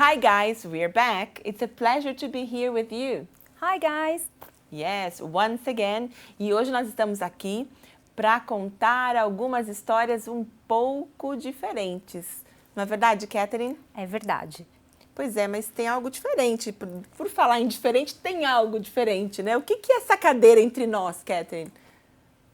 Hi guys, we're back. It's a pleasure to be here with you. Hi guys! Yes, once again. E hoje nós estamos aqui para contar algumas histórias um pouco diferentes. Não é verdade, Catherine? É verdade. Pois é, mas tem algo diferente. Por falar em diferente, tem algo diferente, né? O que é essa cadeira entre nós, Catherine?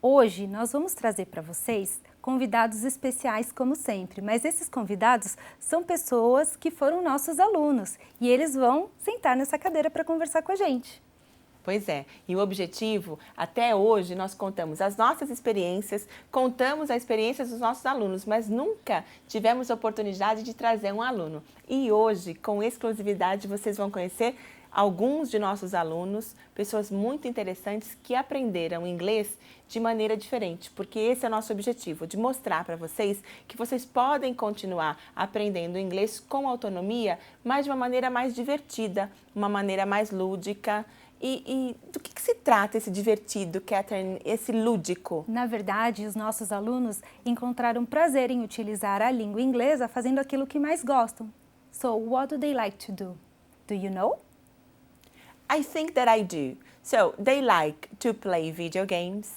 Hoje nós vamos trazer para vocês convidados especiais como sempre, mas esses convidados são pessoas que foram nossos alunos e eles vão sentar nessa cadeira para conversar com a gente. Pois é, e o objetivo, até hoje, nós contamos as nossas experiências, contamos as experiências dos nossos alunos, mas nunca tivemos a oportunidade de trazer um aluno. E hoje, com exclusividade, vocês vão conhecer alguns de nossos alunos, pessoas muito interessantes que aprenderam inglês de maneira diferente, porque esse é o nosso objetivo, de mostrar para vocês que vocês podem continuar aprendendo inglês com autonomia, mas de uma maneira mais divertida, uma maneira mais lúdica. E do que se trata esse divertido, Catherine, esse lúdico? Na verdade, os nossos alunos encontraram prazer em utilizar a língua inglesa fazendo aquilo que mais gostam. So, what do they like to do? Do you know? I think that I do. So, they like to play video games,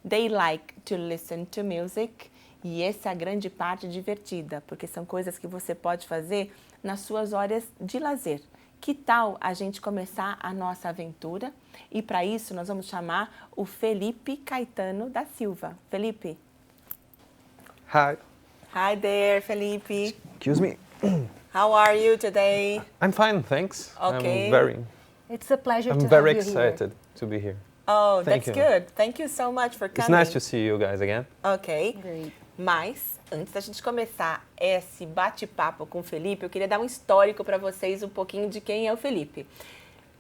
they like to listen to music, e essa é a grande parte divertida, porque são coisas que você pode fazer nas suas horas de lazer. Que tal a gente começar a nossa aventura? E para isso nós vamos chamar o Felipe Caetano da Silva. Felipe. Hi. Hi there, Felipe. Excuse me. How are you today? I'm fine, thanks. Okay. It's a pleasure I'm to very have you here. excited to be here. Oh, Thank that's you. good. Thank you so much for coming. It's nice to see you guys again. Ok. Great. Mas, antes da gente começar esse bate-papo com o Felipe, eu queria dar um histórico para vocês um pouquinho de quem é o Felipe.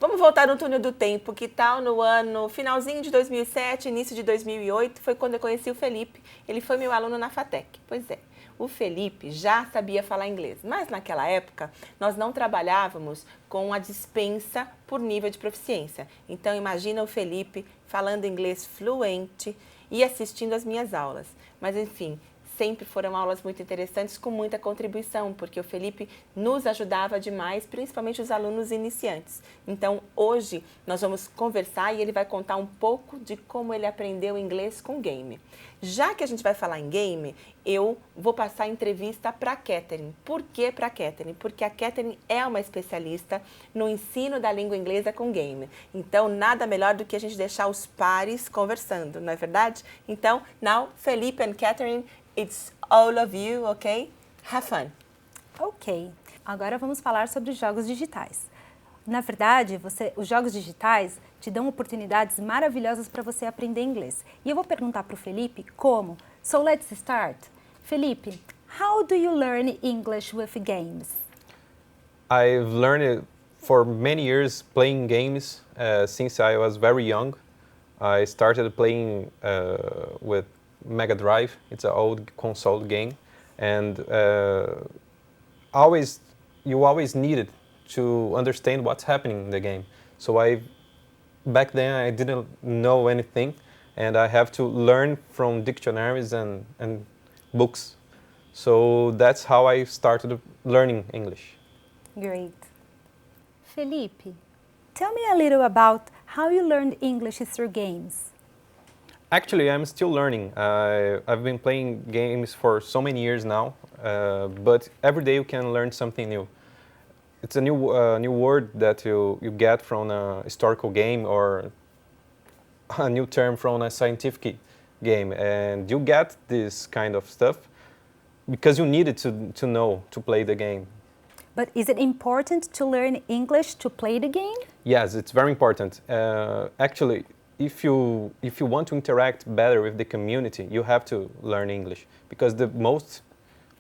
Vamos voltar no túnel do tempo, que tal no ano finalzinho de 2007, início de 2008, foi quando eu conheci o Felipe. Ele foi meu aluno na FATEC. Pois é, o Felipe já sabia falar inglês, mas naquela época nós não trabalhávamos com a dispensa por nível de proficiência. Então imagina o Felipe falando inglês fluente e assistindo às minhas aulas. Mas enfim, sempre foram aulas muito interessantes com muita contribuição, porque o Felipe nos ajudava demais, principalmente os alunos iniciantes. Então hoje nós vamos conversar e ele vai contar um pouco de como ele aprendeu inglês com game. Já que a gente vai falar em game, eu vou passar a entrevista para a Catherine. Por que para a Catherine? Porque a Catherine é uma especialista no ensino da língua inglesa com game. Então, nada melhor do que a gente deixar os pares conversando, não é verdade? Então, now, Felipe and Catherine, it's all of you, okay? Have fun. Ok. Agora vamos falar sobre jogos digitais. Na verdade, os jogos digitais te dão oportunidades maravilhosas para você aprender inglês. E eu vou perguntar para o Felipe como. So let's start. Felipe, how do you learn English with games? I've learned it for many years playing games since I was very young. I started playing with Mega Drive. It's an old console game, and you always needed to understand what's happening in the game. So back then I didn't know anything, and I have to learn from dictionaries and books. So that's how I started learning English. Great. Felipe, tell me a little about how you learned English through games. Actually, I'm still learning. I've been playing games for so many years now, but every day you can learn something new. It's a new word that you get from a historical game or a new term from a scientific game, and you get this kind of stuff because you needed to know to play the game. But is it important to learn English to play the game? Yes, it's very important. Actually, if you want to interact better with the community, you have to learn English because the most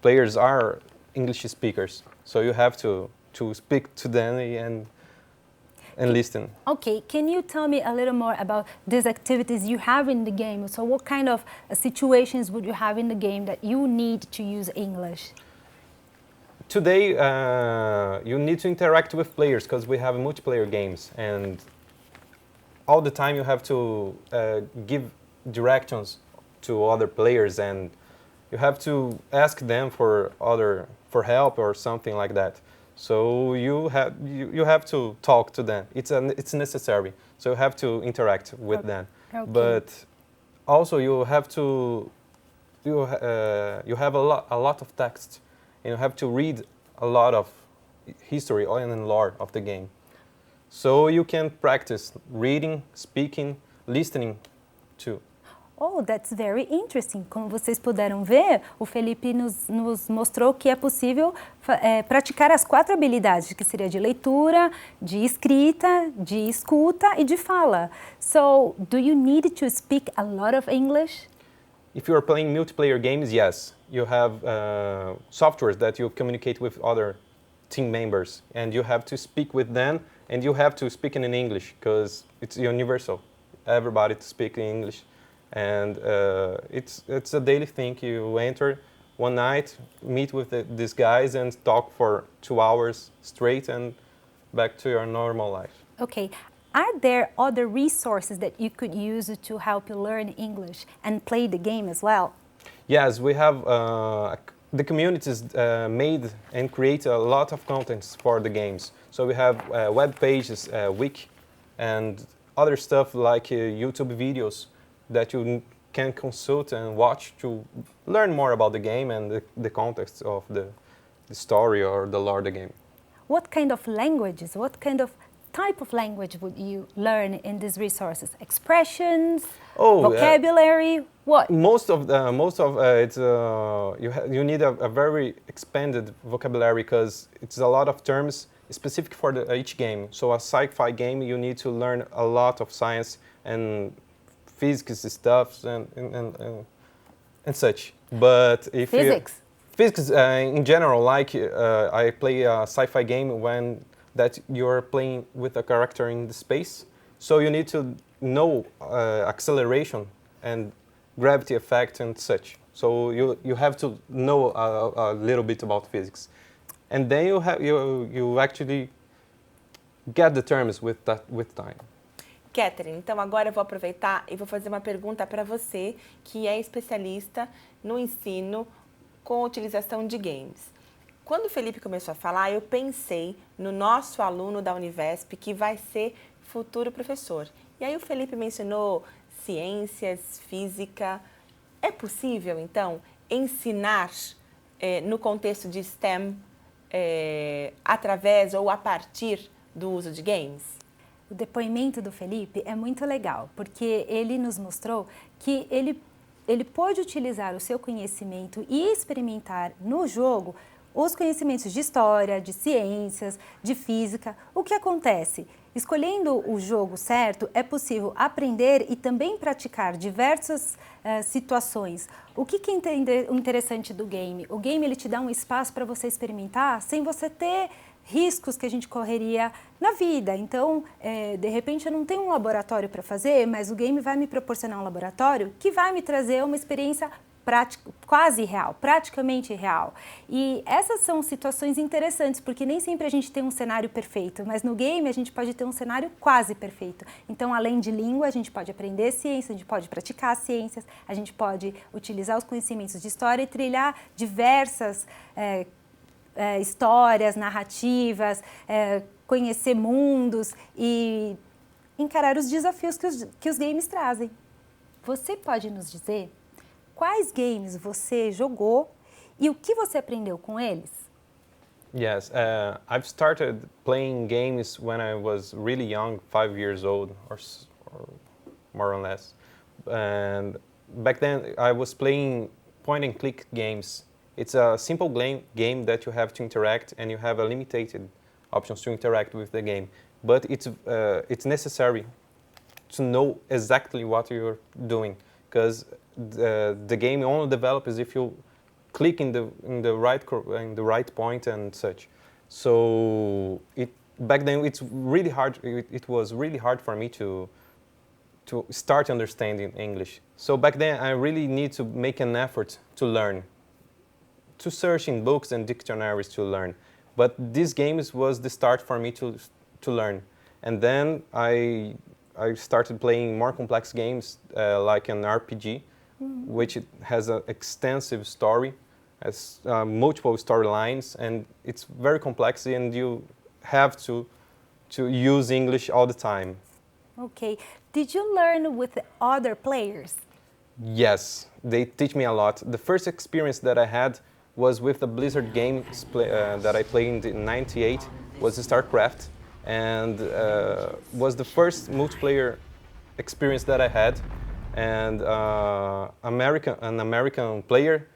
players are English speakers. So you have to speak to them and listen. Okay, can you tell me a little more about these activities you have in the game? So what kind of situations would you have in the game that you need to use English? Today, you need to interact with players because we have multiplayer games, and all the time you have to give directions to other players, and you have to ask them for help or something like that. So you have to talk to them. It's necessary. So you have to interact with them. Okay. But also you have to you have a lot of text, and you have to read a lot of history and lore of the game. So you can practice reading, speaking, listening too. Oh, that's very interesting. Como vocês puderam ver, o Felipe nos mostrou que é possível praticar as 4 habilidades, que seria de leitura, de escrita, de escuta e de fala. So, do you need to speak a lot of English? If you are playing multiplayer games, yes, you have softwares that you communicate with other team members, and you have to speak with them, and you have to speak in English because it's universal. Everybody to speak in English, and it's a daily thing. You enter one night, meet with these guys, and talk for 2 hours straight, and back to your normal life. Okay. Are there other resources that you could use to help you learn English and play the game as well? Yes, we have the communities made and create a lot of contents for the games. So we have web pages, wiki, and other stuff like YouTube videos that you can consult and watch to learn more about the game and the context of the story or the lore of the game. What kind of languages, what kind of type of language would you learn in these resources? Expressions, vocabulary, what? Most of it's you need a very expanded vocabulary because it's a lot of terms specific for each game. So a sci-fi game, you need to learn a lot of science and physics stuff and such. But if physics in general, like I play a sci-fi game that you're playing with a character in the space, so you need to know acceleration and gravity effect and such. So you have to know a little bit about physics, and then you actually get the terms with time. Catherine, então agora eu vou aproveitar e vou fazer uma pergunta para você, que é especialista no ensino com utilização de games. Quando o Felipe começou a falar, eu pensei no nosso aluno da Univesp, que vai ser futuro professor. E aí o Felipe mencionou ciências, física. É possível, então, ensinar no contexto de STEM através ou a partir do uso de games? O depoimento do Felipe é muito legal, porque ele nos mostrou que ele pode utilizar o seu conhecimento e experimentar no jogo os conhecimentos de história, de ciências, de física. O que acontece? Escolhendo o jogo certo, é possível aprender e também praticar diversas situações. O que é o interessante do game? O game ele te dá um espaço para você experimentar sem você ter riscos que a gente correria na vida. Então, de repente eu não tenho um laboratório para fazer, mas o game vai me proporcionar um laboratório que vai me trazer uma experiência quase real, praticamente real. E essas são situações interessantes, porque nem sempre a gente tem um cenário perfeito, mas no game a gente pode ter um cenário quase perfeito. Então, além de língua, a gente pode aprender ciência, a gente pode praticar ciências, a gente pode utilizar os conhecimentos de história e trilhar diversas histórias, narrativas, conhecer mundos e encarar os desafios que os games trazem. Você pode nos dizer quais games você jogou e o que você aprendeu com eles? Yes, I've started playing games when I was really young, 5 years old or more or less. And back then I was playing point and click games. It's a simple game that you have to interact, and you have a limited options to interact with the game. But it's necessary to know exactly what you're doing, because the game only develops if you click in the right point and such. So back then it's really hard. It was really hard for me to start understanding English. So back then I really need to make an effort to learn, to search in books and dictionaries to learn. But this games was the start for me to learn. And then I started playing more complex games like an RPG, which has an extensive story, has multiple storylines, and it's very complex, and you have to use English all the time. Okay. Did you learn with other players? Yes, they teach me a lot. The first experience that I had was with the Blizzard game that I played in '98, was StarCraft, and was the first multiplayer experience that I had. And an American player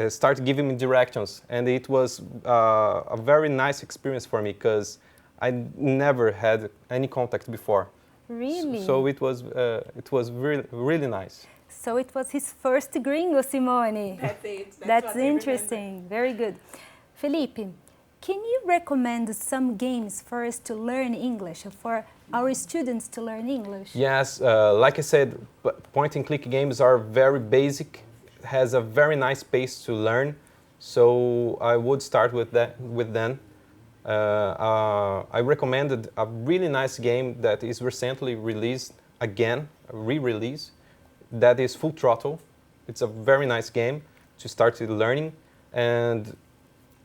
started giving me directions, and it was a very nice experience for me because I never had any contact before. Really? So it was really, really nice. So it was his first gringo, Simone. That's it. That's what I interesting. Very good. Felipe, can you recommend some games for us to learn English, for our students to learn English? Yes, like I said, point-and-click games are very basic, has a very nice pace to learn, so I would start with them. I recommended a really nice game that is recently released again, a re-release, that is Full Throttle. It's a very nice game to start learning. And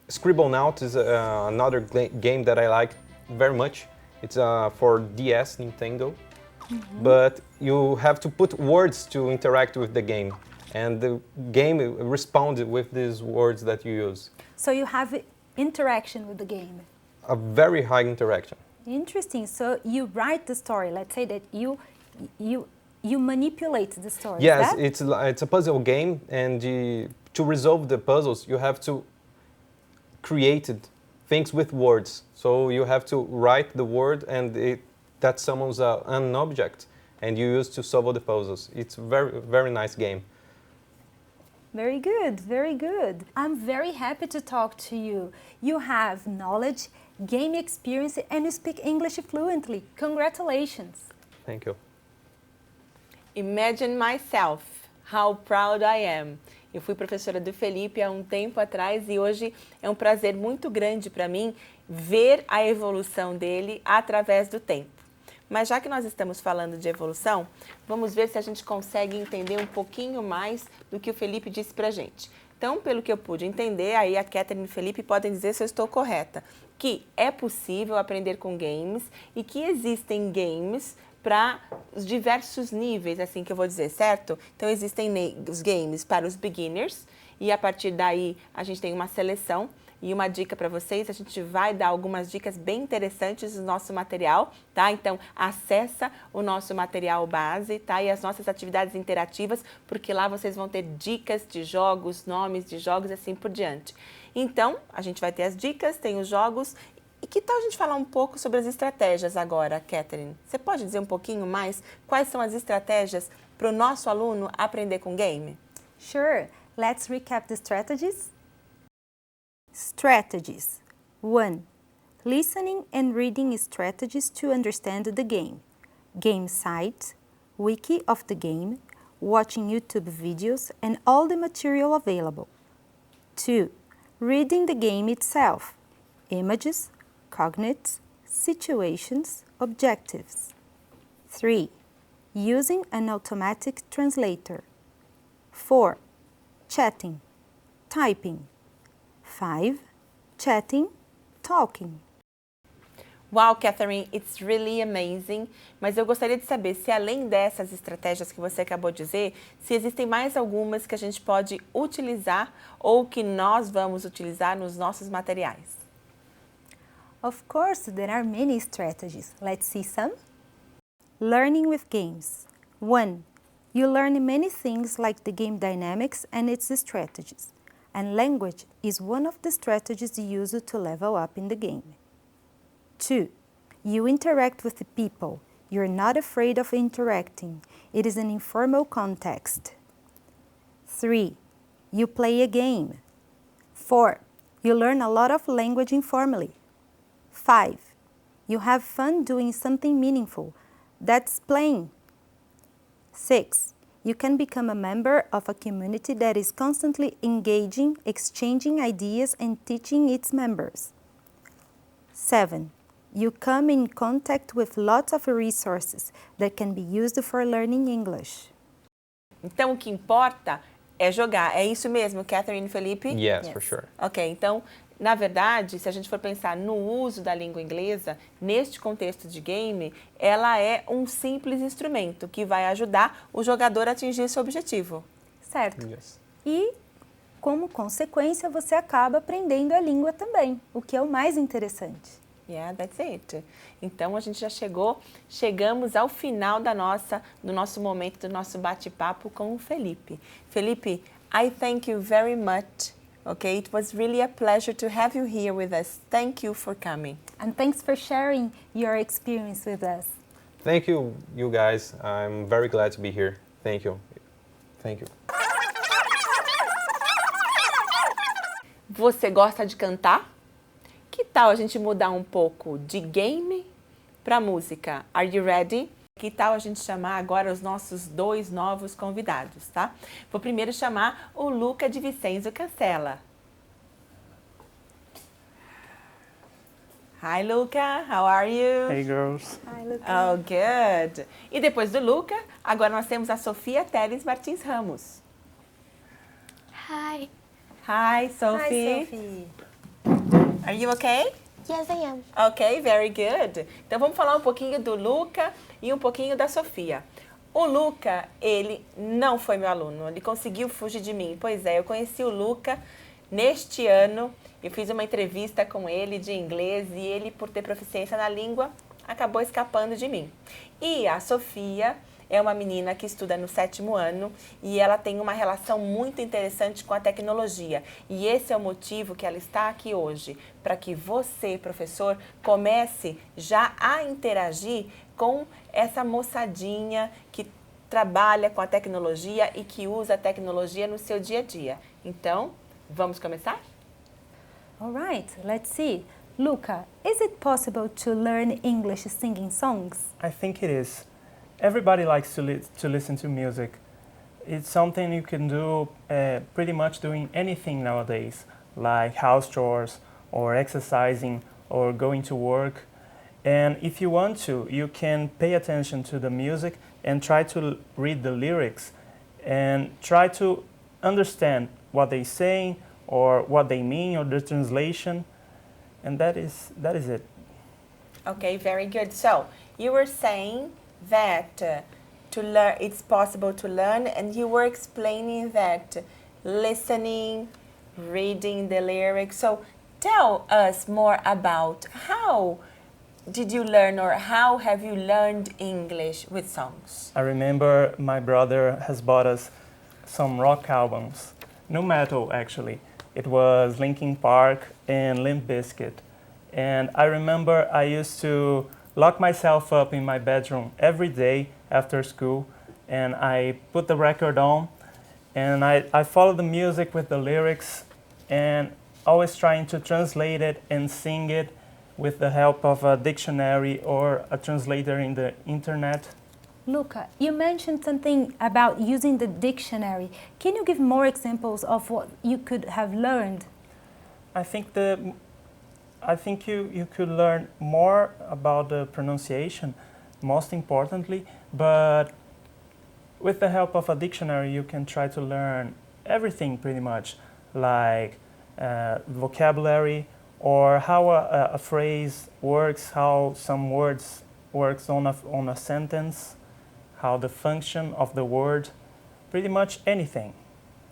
Scribblenauts is another game that I like very much. It's for DS, Nintendo. Mm-hmm. But you have to put words to interact with the game. And the game responds with these words that you use. So you have interaction with the game? A very high interaction. Interesting. So you write the story. Let's say that you manipulate the story. Yes, it's a puzzle game, and to resolve the puzzles, you have to create things with words. So you have to write the word, and that summons an object, and you use to solve the puzzles. It's a very, very nice game. Very good, very good. I'm very happy to talk to you. You have knowledge, game experience, and you speak English fluently. Congratulations. Thank you. Imagine myself, how proud I am. Eu fui professora do Felipe há um tempo atrás e hoje é um prazer muito grande para mim ver a evolução dele através do tempo. Mas já que nós estamos falando de evolução, vamos ver se a gente consegue entender um pouquinho mais do que o Felipe disse para a gente. Então, pelo que eu pude entender, aí a Catherine e o Felipe podem dizer se eu estou correta, que é possível aprender com games e que existem games para os diversos níveis, assim que eu vou dizer, certo? Então, existem os games para os beginners e a partir daí a gente tem uma seleção. E uma dica para vocês, a gente vai dar algumas dicas bem interessantes no nosso material, tá? Então, acessa o nosso material base, tá? E as nossas atividades interativas, porque lá vocês vão ter dicas de jogos, nomes de jogos e assim por diante. Então, a gente vai ter as dicas, tem os jogos. E que tal a gente falar um pouco sobre as estratégias agora, Catherine? Você pode dizer um pouquinho mais quais são as estratégias para o nosso aluno aprender com game? Sure. Let's recap the strategies. Strategies. 1. Listening and reading strategies to understand the game. Game site, wiki of the game, watching YouTube videos and all the material available. 2. Reading the game itself. Images, cognates, situations, objectives. 3. Using an automatic translator. 4. Chatting, typing. 5. Chatting, talking. Wow, Catherine, it's really amazing. Mas eu gostaria de saber se além dessas estratégias que você acabou de dizer, se existem mais algumas que a gente pode utilizar ou que nós vamos utilizar nos nossos materiais. Of course, there are many strategies. Let's see some. Learning with games. 1. You learn many things like the game dynamics and its strategies. And language is one of the strategies used to level up in the game. 2. You interact with the people. You're not afraid of interacting. It is an informal context. 3. You play a game. 4. You learn a lot of language informally. 5. You have fun doing something meaningful. That's playing. 6. You can become a member of a community that is constantly engaging, exchanging ideas, and teaching its members. 7. You come in contact with lots of resources that can be used for learning English. Então, o que importa É jogar. É isso mesmo, Catherine e Felipe? Yes, for sure. Ok, então, na verdade, se a gente for pensar no uso da língua inglesa, neste contexto de game, ela é um simples instrumento que vai ajudar o jogador a atingir seu objetivo. Certo. Yes. E, como consequência, você acaba aprendendo a língua também, o que é o mais interessante. Yeah, that's it. Então, a gente já chegamos ao final do nosso momento, do nosso bate-papo com o Felipe. Felipe, I thank you very much. Okay, it was really a pleasure to have you here with us. Thank you for coming. And thanks for sharing your experience with us. Thank you, you guys. I'm very glad to be here. Thank you. Thank you. Você gosta de cantar? Que tal a gente mudar um pouco de game para música? Are you ready? Que tal a gente chamar agora os nossos 2 novos convidados, tá? Vou primeiro chamar o Luca de Vicenzo Cancela. Hi, Luca. How are you? Hey girls. Hi, Luca. Oh, good. E depois do Luca, agora nós temos a Sofia Teles Martins Ramos. Hi. Hi, Sophie. Hi, Sophie. Are you okay? Yes, I am. Ok, very good. Então vamos falar um pouquinho do Luca e um pouquinho da Sofia. O Luca, ele não foi meu aluno, ele conseguiu fugir de mim. Pois é, eu conheci o Luca neste ano, eu fiz uma entrevista com ele de inglês e ele, por ter proficiência na língua, acabou escapando de mim. E a Sofia é uma menina que estuda no 7º ano e ela tem uma relação muito interessante com a tecnologia. E esse é o motivo que ela está aqui hoje, para que você, professor, comece já a interagir com essa moçadinha que trabalha com a tecnologia e que usa a tecnologia no seu dia a dia. Então, vamos começar? All right, let's see. Luca, is it possible to learn English singing songs? I think it is. Everybody likes to listen to music. It's something you can do pretty much doing anything nowadays, like house chores or exercising or going to work. And if you want to, you can pay attention to the music and try to read the lyrics and try to understand what they're saying or what they mean or the translation. And that is it. Okay, very good. So, you were saying that to learn, it's possible to learn, and you were explaining that listening, reading the lyrics. So, tell us more about how did you learn, or how have you learned English with songs? I remember my brother has bought us some rock albums, no metal actually. It was Linkin Park and Limp Bizkit. And I remember I used to lock myself up in my bedroom every day after school, and I put the record on and I follow the music with the lyrics and always trying to translate it and sing it with the help of a dictionary or a translator in the internet. Luca, you mentioned something about using the dictionary. Can you give more examples of what you could have learned? I think you could learn more about the pronunciation, most importantly, but with the help of a dictionary you can try to learn everything pretty much, like vocabulary or how a phrase works, how some words works on a sentence, how the function of the word, pretty much anything.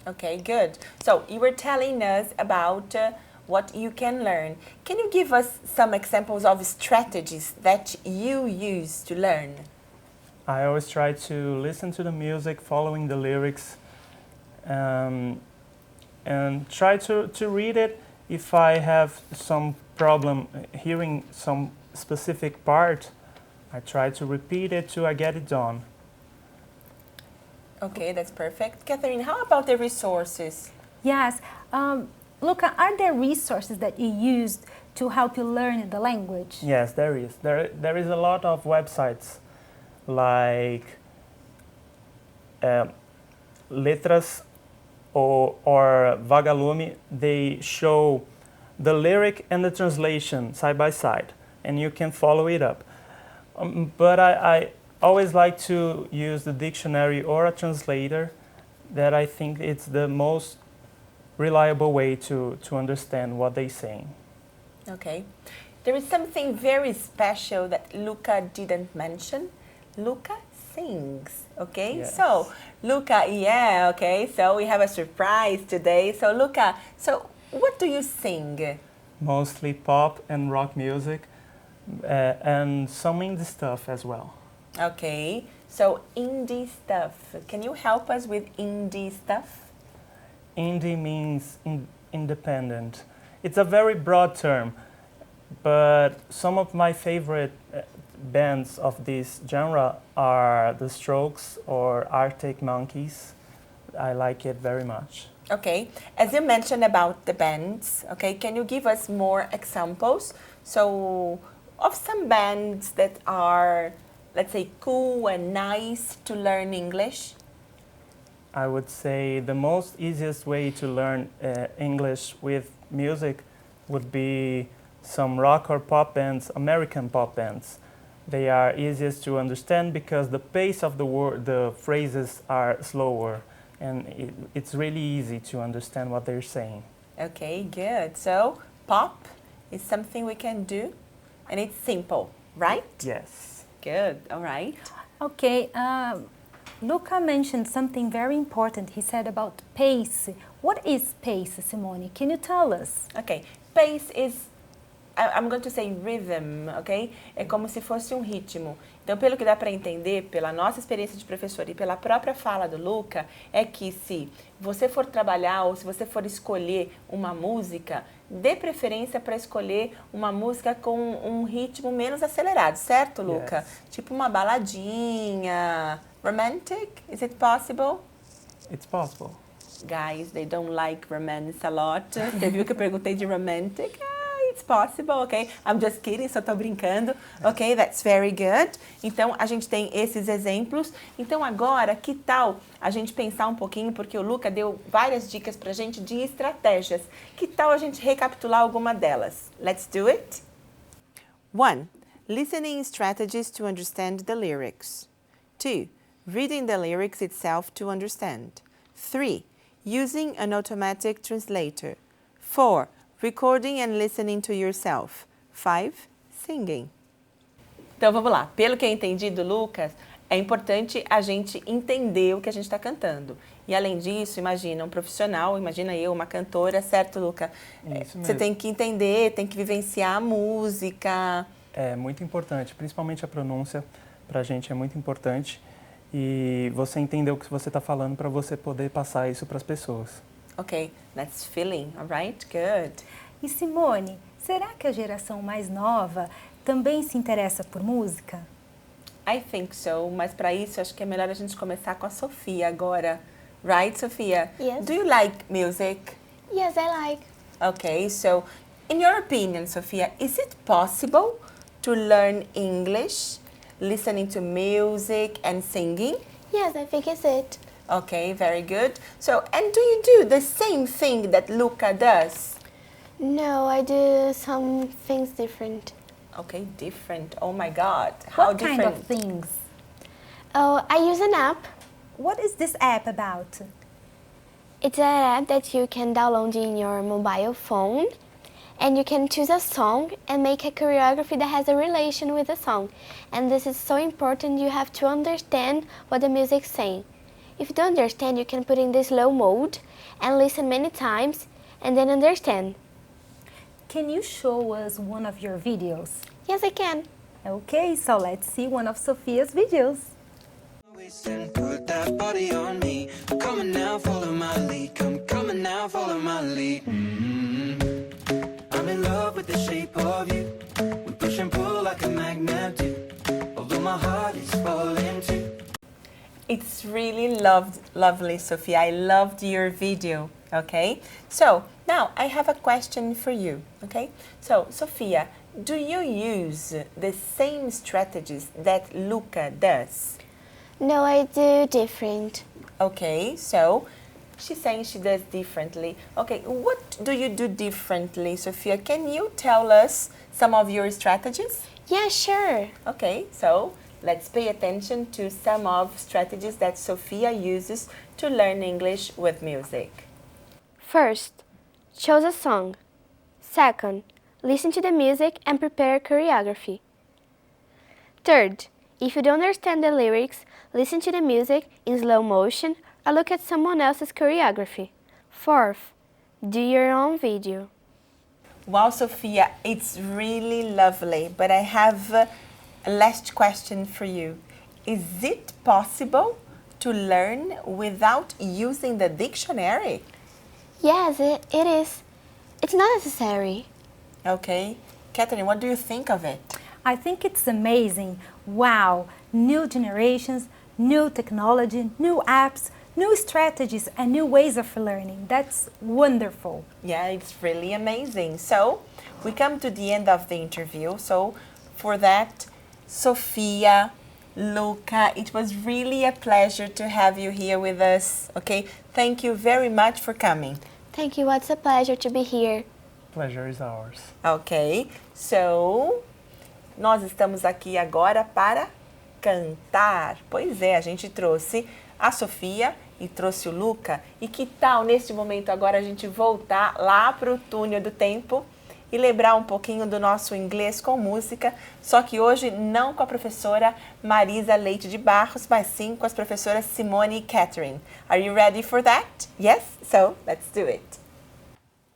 Okay, good. So, you were telling us about what you can learn. Can you give us some examples of strategies that you use to learn? I always try to listen to the music, following the lyrics, and try to read it. If I have some problem hearing some specific part, I try to repeat it till I get it done. Okay, that's perfect. Catherine, how about the resources? Yes. Luca, are there resources that you used to help you learn the language? Yes, there is. There is a lot of websites like Letras or Vagalume. They show the lyric and the translation side by side, and you can follow it up. But I always like to use the dictionary or a translator that I think it's the most reliable way to understand what they're saying. Okay. There is something very special that Luca didn't mention. Luca sings, okay? Yes. So, Luca, yeah, okay. So, we have a surprise today. So, Luca, so what do you sing? Mostly pop and rock music, and some indie stuff as well. Okay. So, indie stuff. Can you help us with indie stuff? Indie means independent. It's a very broad term, but some of my favorite bands of this genre are The Strokes or Arctic Monkeys. I like it very much. Okay. As you mentioned about the bands, okay, can you give us more examples? So, of some bands that are, let's say, cool and nice to learn English? I would say the most easiest way to learn English with music would be some rock or pop bands, American pop bands. They are easiest to understand because the pace of the phrases are slower, and it's really easy to understand what they're saying. Okay, good. So, pop is something we can do, and it's simple, right? Yes. Good, all right. Okay, Luca mentioned something very important. He said about pace. What is pace, Simone? Can you tell us? Okay, pace is, I'm going to say rhythm, ok? É como se fosse um ritmo. Então, pelo que dá para entender, pela nossa experiência de professor e pela própria fala do Luca, é que se você for trabalhar ou se você for escolher uma música, dê preferência para escolher uma música com um ritmo menos acelerado, certo, Luca? Yes. Tipo uma baladinha, romantic, is it possible? It's possible. Guys, they don't like romance a lot. Você viu que eu perguntei de romantic? It's possible, ok? I'm just kidding, só tô brincando. Ok, that's very good. Então, a gente tem esses exemplos. Então, agora, que tal a gente pensar um pouquinho, porque o Luca deu várias dicas pra gente de estratégias. Que tal a gente recapitular alguma delas? Let's do it? 1. Listening strategies to understand the lyrics. 2. Reading the lyrics itself to understand. 3. Using an automatic translator. 4. Recording and listening to yourself. 5. Singing. Então vamos lá. Pelo que eu entendi do Lucas, é importante a gente entender o que a gente está cantando. E além disso, imagina um profissional, imagina eu, uma cantora, certo, Luca? Isso Você mesmo. tem que entender, tem que vivenciar a música. É muito importante, principalmente a pronúncia, pra gente é muito importante. E você entender o que você está falando para você poder passar isso para as pessoas. Ok, that's feeling, alright? Good. E Simone, será que a geração mais nova também se interessa por música? I think so, mas para isso acho que é melhor a gente começar com a Sofia agora. Right, Sofia? Yes. Do you like music? Yes, I like. Okay, so in your opinion, Sofia, is it possible to learn English listening to music and singing? Yes, I think it's it. Okay, very good. So, and do you do the same thing that Luca does? No, I do some things different. Okay, different. Oh my God. How What different? kind of things? Oh, I use an app. What is this app about? It's an app that you can download in your mobile phone, and you can choose a song and make a choreography that has a relation with the song. And this is so important, you have to understand what the music's saying. If you don't understand, you can put in the slow mode and listen many times and then understand. Can you show us one of your videos? Yes, I can. Okay, so let's see one of Sophia's videos. And put that body on me. Come on now, follow my lead. Come on now, follow my lead. I'm in love with the shape of you. We push and pull like a magnet do. Although my heart is falling too. It's really lovely, Sophia. I loved your video, okay? So, now I have a question for you, okay? So, Sophia, do you use the same strategies that Luca does? No, I do different. Okay, so she's saying she does differently. Okay, what do you do differently, Sophia? Can you tell us some of your strategies? Yeah, sure. Okay, so Let's pay attention to some of strategies that Sofia uses to learn English with music. First, choose a song. Second, listen to the music and prepare a choreography. Third, if you don't understand the lyrics, listen to the music in slow motion or look at someone else's choreography. Fourth, do your own video. Wow, Sofia, it's really lovely, but I have a last question for you. Is it possible to learn without using the dictionary? Yes, it is. It's not necessary. Okay. Catherine, what do you think of it? I think it's amazing. Wow, new generations, new technology, new apps, new strategies and new ways of learning. That's wonderful. Yeah, it's really amazing. So, we come to the end of the interview. So, for that, Sofia, Luca, it was really a pleasure to have you here with us. Okay, thank you very much for coming. Thank you, it's a pleasure to be here. Pleasure is ours. Ok, so nós estamos aqui agora para cantar. Pois é, a gente trouxe a Sofia e trouxe o Luca. E que tal neste momento agora a gente voltar lá para o túnel do tempo e lembrar um pouquinho do nosso inglês com música, só que hoje não com a professora Marisa Leite de Barros, mas sim com as professoras Simone e Catherine. Are you ready for that? Yes? So, let's do it.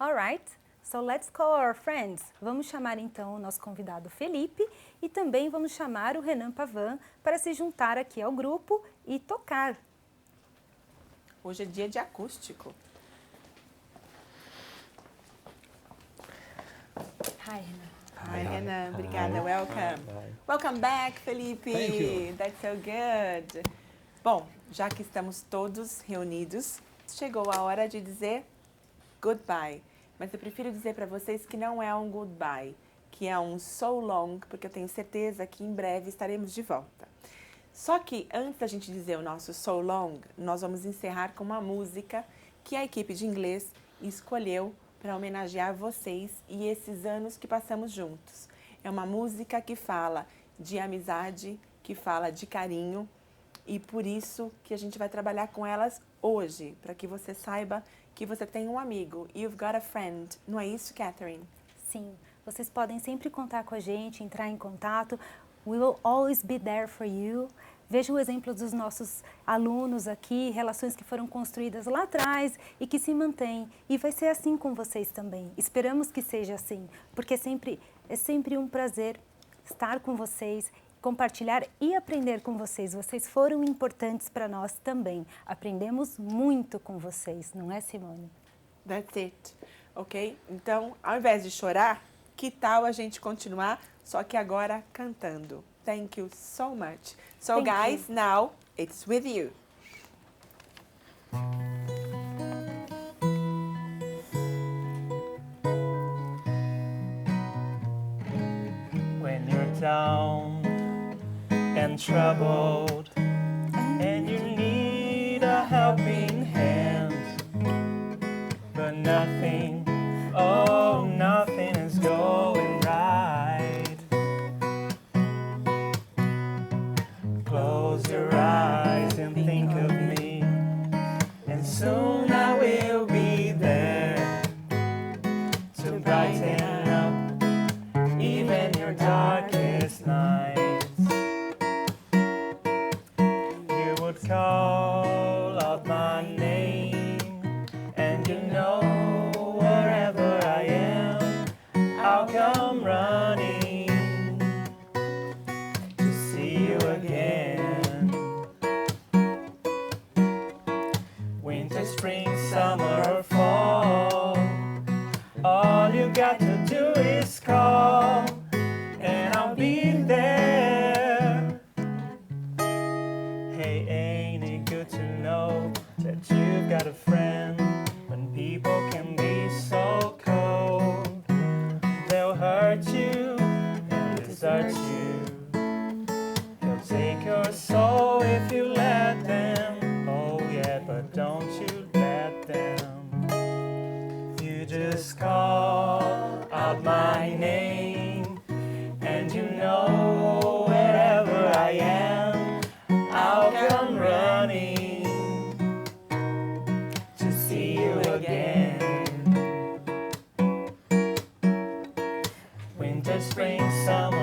All right. So let's call our friends. Vamos chamar então o nosso convidado Felipe e também vamos chamar o Renan Pavan para se juntar aqui ao grupo e tocar. Hoje é dia de acústico. Hi, Renan. Hi, Renan. Obrigada. Welcome. Welcome back, Felipe. Thank you. That's so good. Bom, já que estamos todos reunidos, chegou a hora de dizer goodbye. Mas eu prefiro dizer para vocês que não é um goodbye, que é um so long, porque eu tenho certeza que em breve estaremos de volta. Só que antes da gente dizer o nosso so long, nós vamos encerrar com uma música que a equipe de inglês escolheu para homenagear vocês e esses anos que passamos juntos. É uma música que fala de amizade, que fala de carinho e por isso que a gente vai trabalhar com elas hoje, para que você saiba que você tem um amigo. You've got a friend. Não é isso, Catherine? Sim, vocês podem sempre contar com a gente, entrar em contato. We will always be there for you. Veja o exemplo dos nossos alunos aqui, relações que foram construídas lá atrás e que se mantêm. E vai ser assim com vocês também. Esperamos que seja assim, porque é sempre um prazer estar com vocês, compartilhar e aprender com vocês. Vocês foram importantes para nós também. Aprendemos muito com vocês, não é, Simone? That's it. Ok? Então, ao invés de chorar, que tal a gente continuar, só que agora cantando? Thank you so much. So, Thank guys, you. now it's with you. When you're down and troubled and you need a helping hand, but nothing, oh, nothing is going right. Close your eyes and think of me, and soon I will be there to brighten up even your darkest nights. You would call out my name, and you know wherever I am, I'll come running to see you again. Winter, spring, summer, or fall, all you got to do is call, and I'll be there. Hey, ain't it good to know that you've got a friend when people can be so cold? They'll hurt you and desert you. They'll take your soul if you let them. Oh yeah, but don't you let them. You just call out my name, and you know wherever I am, winter, spring, summer,